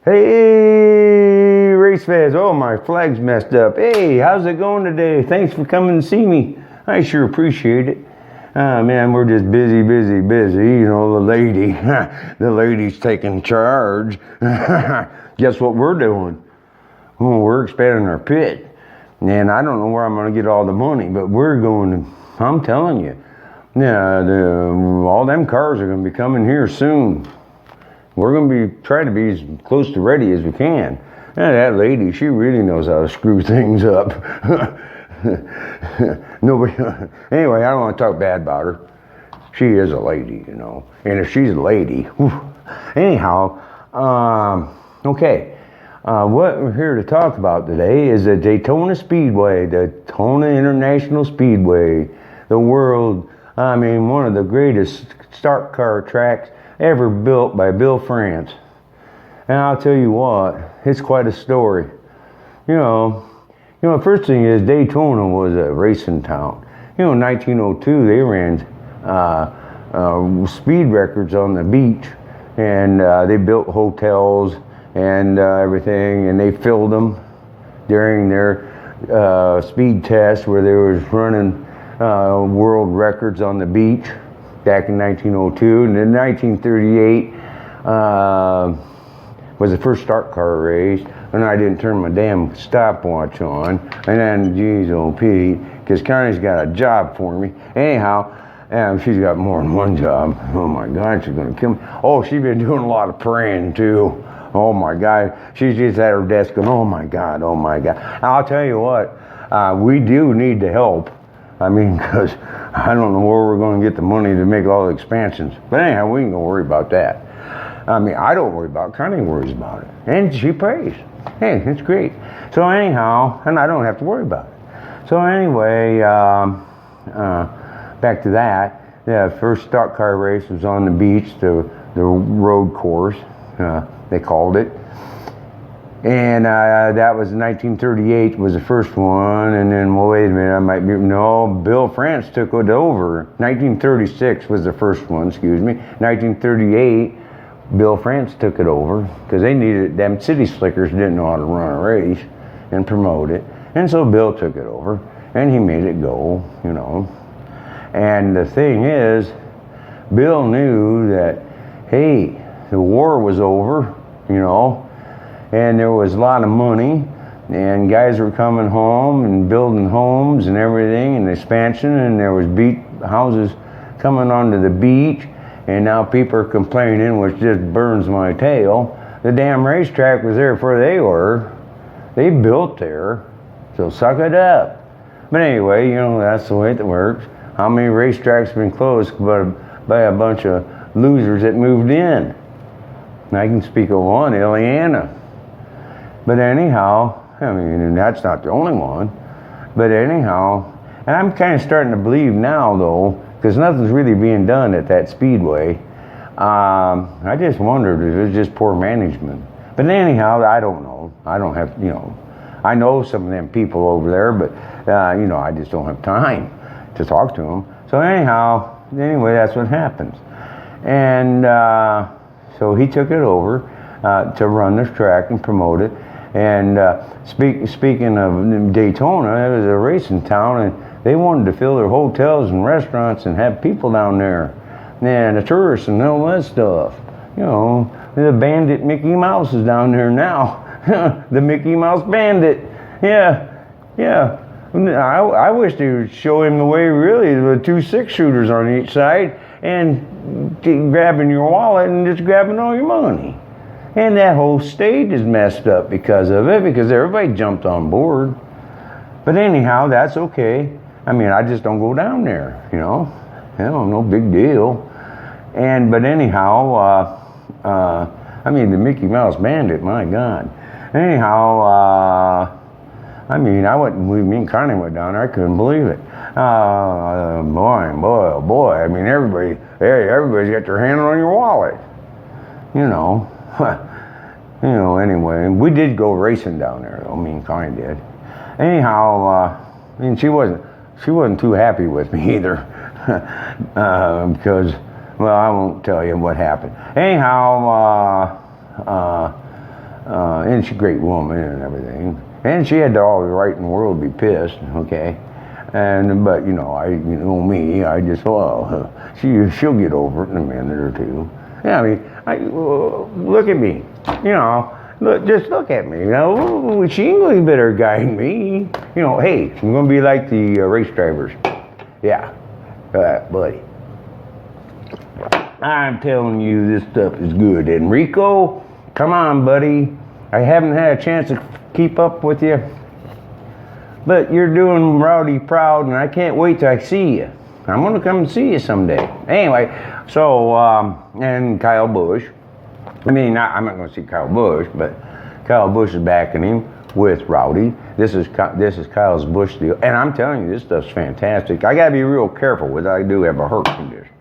Hey, race fans. Oh, my flag's messed up. Hey, how's it going today? Thanks for coming to see me. I sure appreciate it. Man, we're just busy. You know, the lady's taking charge. Guess what we're doing? Oh, we're expanding our pit. And I don't know where I'm going to get all the money, but we're going to, I'm telling you, all them cars are going to be coming here soon. We're going to be trying to be as close to ready as we can. And that lady, she really knows how to screw things up. Nobody. Anyway, I don't want to talk bad about her. She is a lady, you know. And if she's a lady, whew. Anyhow, okay. What we're here to talk about today is the Daytona Speedway, the Daytona International Speedway, the world. I mean, one of the greatest stock car tracks ever built by Bill France. And I'll tell you what, it's quite a story. You know, the first thing is Daytona was a racing town. You know, in 1902 they ran speed records on the beach, and they built hotels and everything, and they filled them during their speed test where they was running world records on the beach back in 1902. And in 1938 was the first stock car race, and I didn't turn my damn stopwatch on. And then, geez, oh Pete, because Connie's got a job for me. Anyhow, she's got more than one job. Oh my God, she's gonna kill me. Oh, she's been doing a lot of praying too. Oh my God, she's just at her desk going, oh my God. I'll tell you what, we do need the help. I mean, because I don't know where we're going to get the money to make all the expansions. But anyhow, we ain't going to worry about that. I mean, I don't worry about it. Connie worries about it. And she prays. Hey, it's great. So anyhow, and I don't have to worry about it. So anyway, back to that. The first stock car race was on the beach, the road course, they called it. And that was 1938 was the first one, and then, well, wait a minute, no, Bill France took it over. 1936 was the first one, 1938, Bill France took it over, because they needed, them city slickers didn't know how to run a race and promote it, and so Bill took it over, and he made it go, you know. And the thing is, Bill knew that, hey, the war was over, you know, and there was a lot of money, and guys were coming home and building homes and everything, and expansion, and there was houses coming onto the beach, and now people are complaining, which just burns my tail. The damn racetrack was there before they were. They built there, so suck it up. But anyway, you know, that's the way it works. How many racetracks have been closed by a bunch of losers that moved in? I can speak of one, Ileana. But anyhow, I mean, that's not the only one. But anyhow, and I'm kind of starting to believe now, though, because nothing's really being done at that speedway. I just wondered if it was just poor management. But anyhow, I don't know. I don't have, you know, I know some of them people over there, but, you know, I just don't have time to talk to them. So anyhow, anyway, that's what happens. And so he took it over to run this track and promote it. And speaking of Daytona, it was a racing town, and they wanted to fill their hotels and restaurants and have people down there, and the tourists and all that stuff. You know, the bandit Mickey Mouse is down there now. The Mickey Mouse Bandit. Yeah. I wish they would show him the way, really, with 2 6-shooters on each side, and grabbing your wallet and just grabbing all your money. And that whole state is messed up because of it, because everybody jumped on board. But anyhow, that's okay. I mean, I just don't go down there, you know. Hell, no big deal. But anyhow, I mean, the Mickey Mouse Bandit, my God. Anyhow, I mean, me and Connie went down there, I couldn't believe it. Boy. I mean, everybody's got their hand on your wallet, you know. Anyway, we did go racing down there, though. Me and Connie did. Anyhow, I mean, she wasn't too happy with me either, because, well, I won't tell you what happened. Anyhow, And she's a great woman and everything. And she had all the right in the world to be pissed, okay? But you know me, I just, well, she'll get over it in a minute or two. Yeah, I mean, look at me, you know, just look at me, you know, she ain't gonna be better guy than me. You know, hey, I'm gonna be like the race drivers. Yeah, buddy. I'm telling you, this stuff is good. Enrico, come on, buddy. I haven't had a chance to keep up with you, but you're doing Rowdy proud, and I can't wait till I see you. I'm gonna come and see you someday. Anyway, so, and Kyle Busch. I mean, I'm not gonna see Kyle Busch, but Kyle Busch is backing him with Rowdy. This is Kyle's Busch deal, and I'm telling you, this stuff's fantastic. I gotta be real careful with it. I do have a heart condition.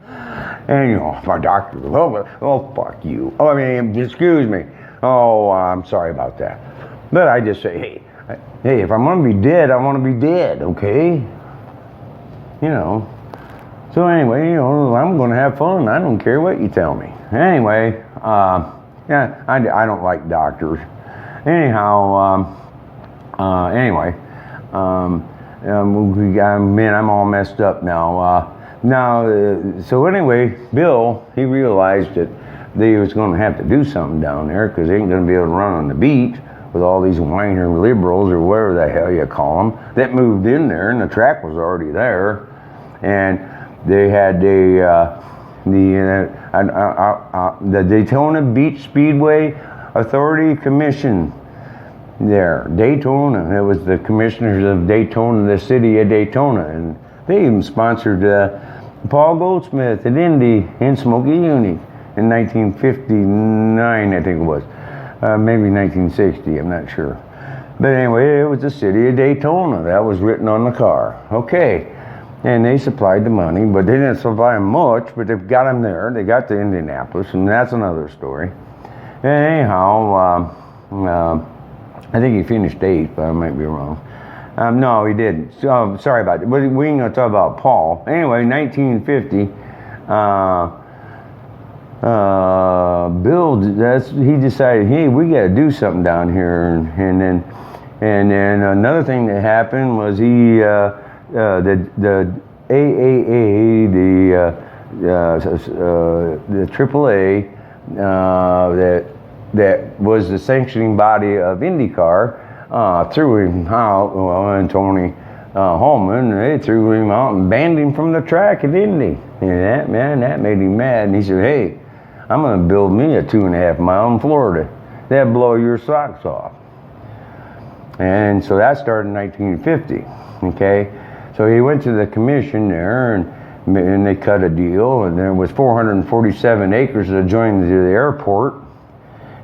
And you know, my doctor goes, oh, fuck you. Oh, I mean, excuse me. Oh, I'm sorry about that. But I just say, hey, if I'm gonna be dead, I wanna be dead, okay? You know. So anyway, you know, I'm gonna have fun. I don't care what you tell me. Anyway, yeah, I don't like doctors. Anyhow, man, I'm all messed up now. So anyway, Bill, he realized that they was going to have to do something down there because they ain't going to be able to run on the beach with all these whiner liberals or whatever the hell you call them that moved in there, and the track was already there, and they had the Daytona Beach Speedway Authority Commission there, Daytona. It was the commissioners of Daytona, the city of Daytona, and they even sponsored Paul Goldsmith at Indy in Smokey Uni in 1959, I think it was. Maybe 1960, I'm not sure. But anyway, it was the city of Daytona. That was written on the car. Okay. And they supplied the money, but they didn't supply much, but they've got them there. They got to Indianapolis, and that's another story. And anyhow, I think he finished 8th, but I might be wrong. No, he didn't. So, sorry about that. We ain't going to talk about Paul. Anyway, 1950, Bill, he decided, hey, we got to do something down here. And then another thing that happened was the AAA, the AAA, that was the sanctioning body of IndyCar, threw him out. Well, and Tony Holman, they threw him out and banned him from the track at Indy. And that made him mad. And he said, hey, I'm going to build me a 2.5 mile in Florida. That'll blow your socks off. And so that started in 1950. Okay, so he went to the commission there, and they cut a deal, and there was 447 acres adjoining to the airport,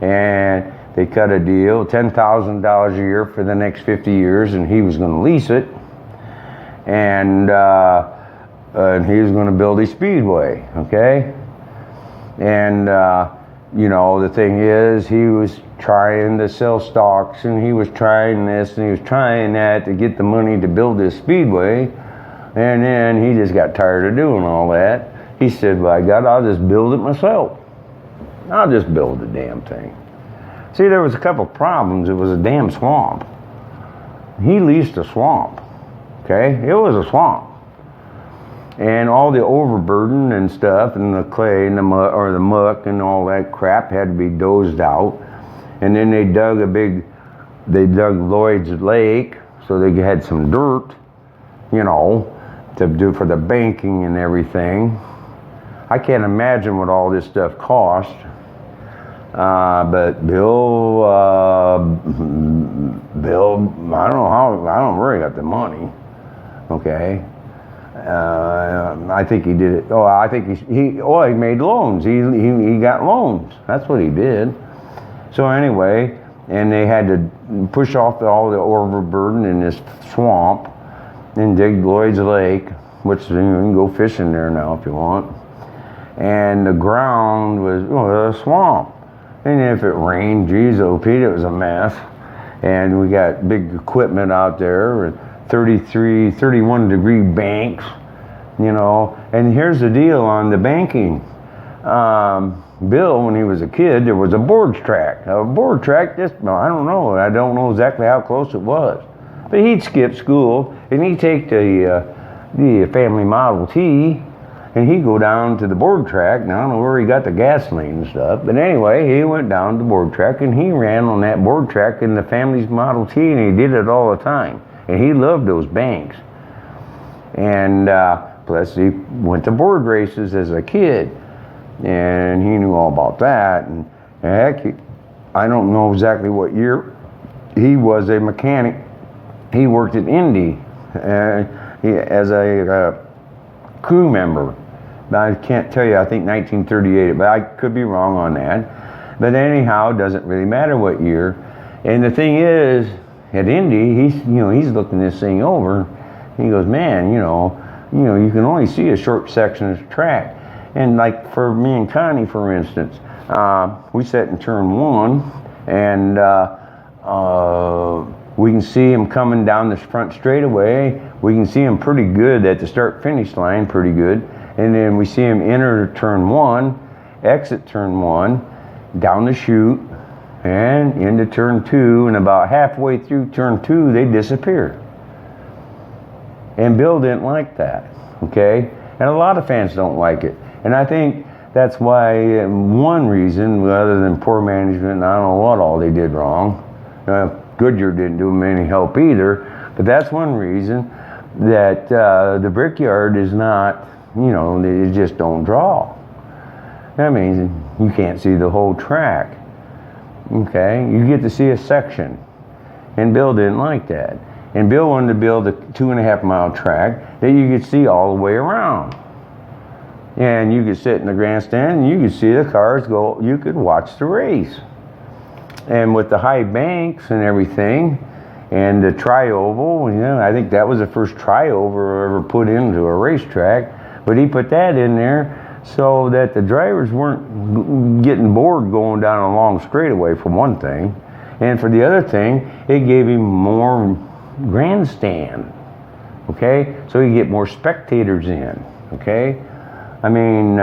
and they cut a deal, $10,000 a year for the next 50 years, and he was going to lease it, and he was going to build a speedway, okay? And, you know, the thing is, he was trying to sell stocks, and he was trying this, and he was trying that to get the money to build this speedway, and then he just got tired of doing all that. He said, by God, I'll just build it myself. I'll just build the damn thing. See, there was a couple problems. It was a damn swamp. He leased a swamp, okay? It was a swamp. And all the overburden and stuff, and the clay and the mud, or the muck and all that crap had to be dozed out. And then they dug Lloyd's Lake, so they had some dirt, you know, to do for the banking and everything. I can't imagine what all this stuff cost. But Bill, I don't know how, I don't really got the money, okay? I think he did it. I think he made loans. He got loans. That's what he did. So anyway, and they had to push off all the overburden in this swamp and dig Lloyd's Lake, which you can go fishing there now if you want. And the ground was a swamp. And if it rained, geez, oh Pete, it was a mess. And we got big equipment out there, and 31 degree banks, you know. And here's the deal on the banking. Bill, when he was a kid, there was a board track. A board track, just, I don't know exactly how close it was. But he'd skip school, and he'd take the family Model T, and he'd go down to the board track. Now, I don't know where he got the gasoline and stuff, but anyway, he went down to the board track, and he ran on that board track in the family's Model T, and he did it all the time. And he loved those banks. And plus, he went to board races as a kid, and he knew all about that. And heck, I don't know exactly what year. He was a mechanic. He worked at Indy as a crew member. I can't tell you, I think 1938, but I could be wrong on that. But anyhow, it doesn't really matter what year. And the thing is, at Indy, he's looking this thing over. And he goes, man, you can only see a short section of the track. And like for me and Connie, for instance, we sat in turn 1, and we can see him coming down this front straightaway. We can see him pretty good at the start-finish line, pretty good. And then we see him enter turn 1, exit turn 1, down the chute, and into turn 2. And about halfway through turn 2, they disappeared. And Bill didn't like that, okay? And a lot of fans don't like it. And I think that's why, one reason, other than poor management, and I don't know what all they did wrong. Goodyear didn't do them any help either. But that's one reason that the Brickyard is not, they just don't draw. That means you can't see the whole track. Okay? You get to see a section. And Bill didn't like that. And Bill wanted to build a 2.5-mile track that you could see all the way around. And you could sit in the grandstand and you could see the cars go, you could watch the race. And with the high banks and everything, and the tri-oval, I think that was the first tri-oval ever put into a racetrack. But he put that in there so that the drivers weren't getting bored going down a long straightaway, for one thing. And for the other thing, it gave him more grandstand, okay? So you get more spectators in, okay? I mean,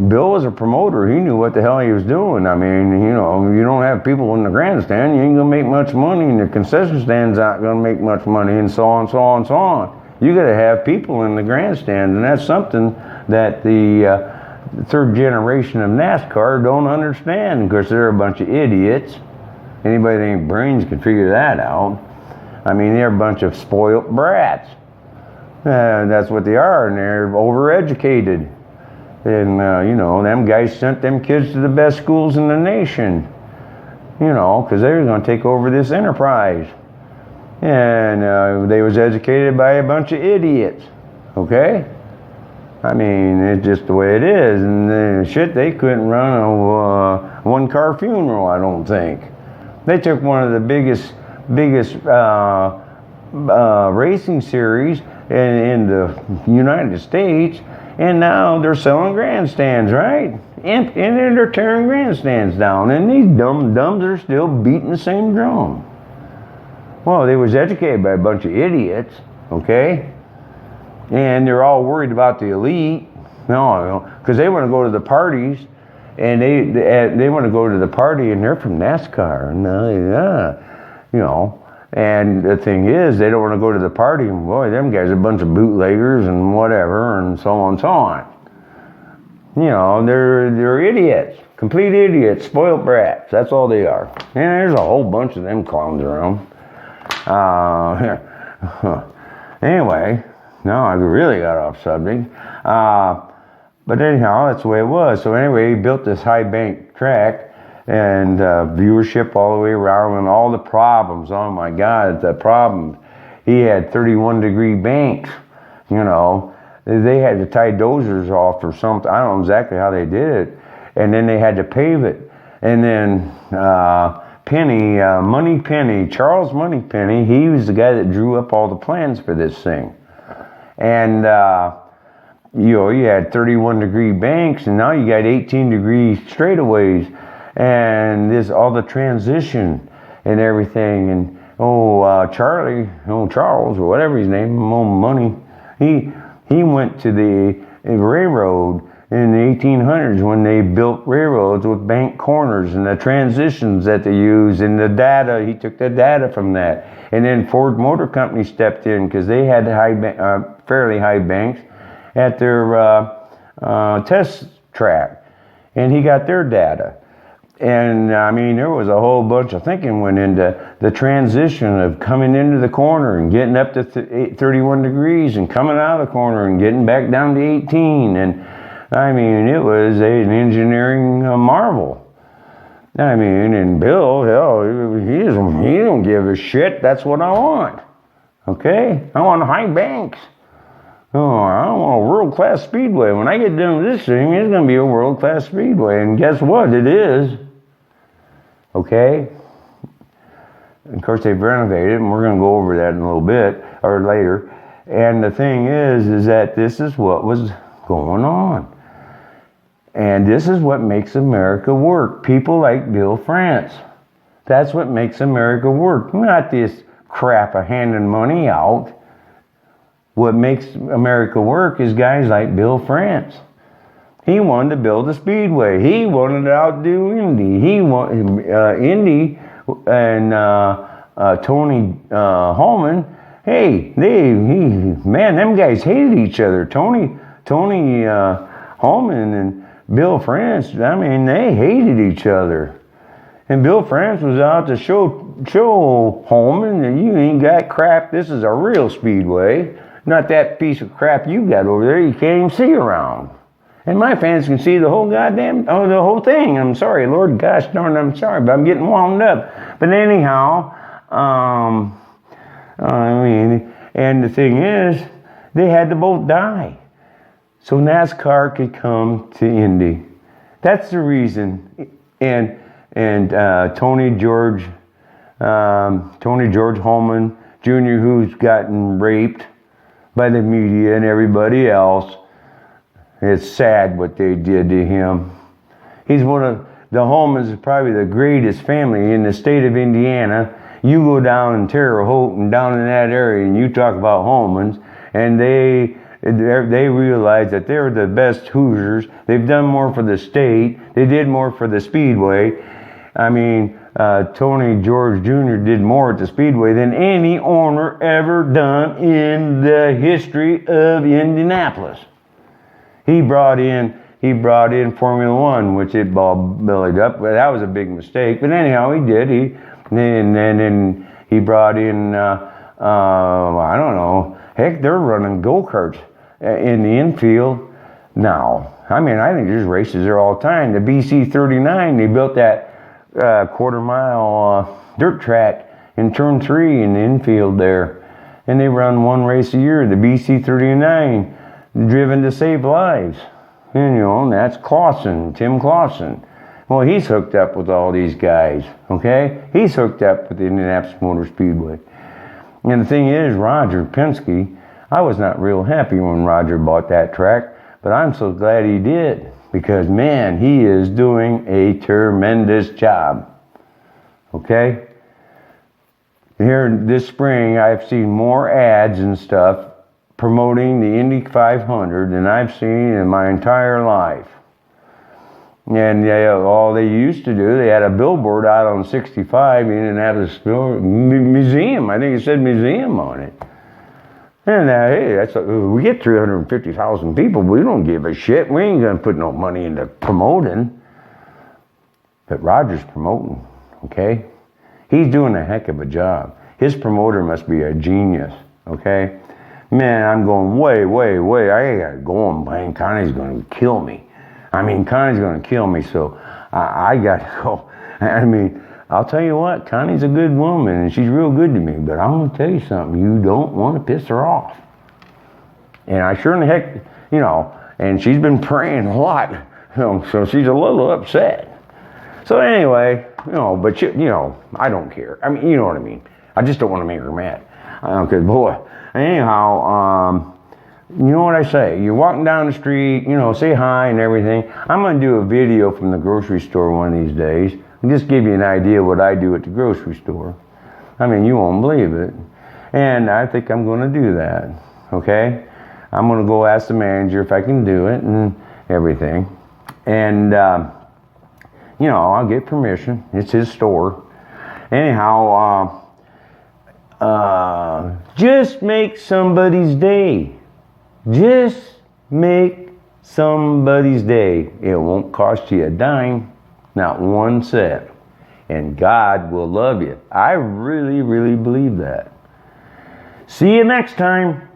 Bill was a promoter. He knew what the hell he was doing. I mean, you don't have people in the grandstand, you ain't gonna make much money, and the concession stand's not gonna make much money, and so on, so on, so on. You gotta have people in the grandstand, and that's something that the third generation of NASCAR don't understand, because they're a bunch of idiots. Anybody that ain't brains can figure that out. I mean, they're a bunch of spoiled brats. That's what they are, and they're overeducated. And, them guys sent them kids to the best schools in the nation, because they were going to take over this enterprise. And they was educated by a bunch of idiots, okay? I mean, it's just the way it is. And they couldn't run a one-car funeral, I don't think. They took one of the biggest racing series in the United States, and now they're selling grandstands, right? And then they're tearing grandstands down, and these dumb-dumbs are still beating the same drum. Well, they was educated by a bunch of idiots, okay? And they're all worried about the elite. No, because they want to go to the parties, and they want to go to the party, and they're from NASCAR, And the thing is, they don't want to go to the party, and boy, them guys are a bunch of bootleggers and whatever, and so on and so on. They're idiots, complete idiots, spoiled brats. That's all they are. And there's a whole bunch of them clowns around. Anyway, no, I really got off subject. But anyhow, that's the way it was. So anyway, he built this high bank track, and viewership all the way around, and all the problems. Oh my God, the problems. He had 31-degree banks. They had to tie dozers off or something. I don't know exactly how they did it. And then they had to pave it. And then Charles Moneypenny, he was the guy that drew up all the plans for this thing. And you had 31-degree banks, and now you got 18-degree straightaways. And all the transition and everything, and Charles or whatever his name, Money, he went to railroad in the 1800s when they built railroads with bank corners and the transitions that they use and the data. He took the data from that. And then Ford Motor Company stepped in because they had fairly high banks at their test track. And he got their data. And I mean, there was a whole bunch of thinking went into the transition of coming into the corner and getting up to 31 degrees and coming out of the corner and getting back down to 18. And I mean, it was an engineering marvel. I mean, and Bill, hell, he don't give a shit. That's what I want. Okay? I want high banks. Oh, I want a world-class speedway. When I get done with this thing, it's going to be a world-class speedway. And guess what? It is. Okay? Of course, they've renovated, and we're going to go over that in a little bit, or later. And the thing is that this is what was going on. And this is what makes America work. People like Bill France. That's what makes America work. Not this crap of handing money out. What makes America work is guys like Bill France. He wanted to build a speedway. He wanted to outdo Indy. He wanted Indy and Tony Holman. Hey, man, them guys hated each other. Tony Holman and Bill France, I mean, they hated each other. And Bill France was out to show Holman that you ain't got crap. This is a real speedway, not that piece of crap you got over there you can't even see around. And my fans can see the whole the whole thing. I'm sorry, Lord, gosh darn, I'm sorry, but I'm getting wound up. But anyhow, I mean, and the thing is, they had to both die so NASCAR could come to Indy. That's the reason. And Tony George Holman Jr., who's gotten raped by the media and everybody else. It's sad what they did to him. He's one of the Holmans is probably the greatest family in the state of Indiana. You go down in Terre Haute and down in that area and you talk about Holmans, and they realize that they're the best Hoosiers. They've done more for the state. They did more for the Speedway. I mean, Tony George Jr. did more at the Speedway than any owner ever done in the history of Indianapolis. He brought in Formula One, which it bellied up. But that was a big mistake. But anyhow, he did. Then he brought in I don't know. Heck, they're running go-karts in the infield now. I mean, I think there's races there all the time. The BC 39, they built that quarter-mile dirt track in turn 3 in the infield there. And they run one race a year, the BC 39, driven to save lives. And, and that's Tim Clausen. Well, he's hooked up with all these guys, okay? He's hooked up with the Indianapolis Motor Speedway. And the thing is, Roger Penske, I was not real happy when Roger bought that track, but I'm so glad he did, because, man, he is doing a tremendous job, okay? Here this spring, I've seen more ads and stuff promoting the Indy 500 than I've seen in my entire life. And all they used to do, they had a billboard out on 65 in Indianapolis museum. I think it said museum on it. And hey, we get 350,000 people. We don't give a shit. We ain't gonna put no money into promoting. But Roger's promoting, okay? He's doing a heck of a job. His promoter must be a genius, okay? Man, I'm going way. I gotta go on, man. Connie's gonna kill me. Connie's going to kill me, so I got to go. I mean, I'll tell you what, Connie's a good woman, and she's real good to me, but I'm going to tell you something. You don't want to piss her off. And I sure in the heck, and she's been praying a lot, so she's a little upset. So anyway, but I don't care. I mean, you know what I mean. I just don't want to make her mad. Because, boy, anyhow, you know what I say? You're walking down the street, say hi and everything. I'm going to do a video from the grocery store one of these days and just give you an idea what I do at the grocery store. I mean, you won't believe it. And I think I'm going to do that, okay? I'm going to go ask the manager if I can do it and everything. And, you know, I'll get permission. It's his store. Anyhow, just make somebody's day. Just make somebody's day. It won't cost you a dime, not 1 cent. And God will love you. I really, really believe that. See you next time.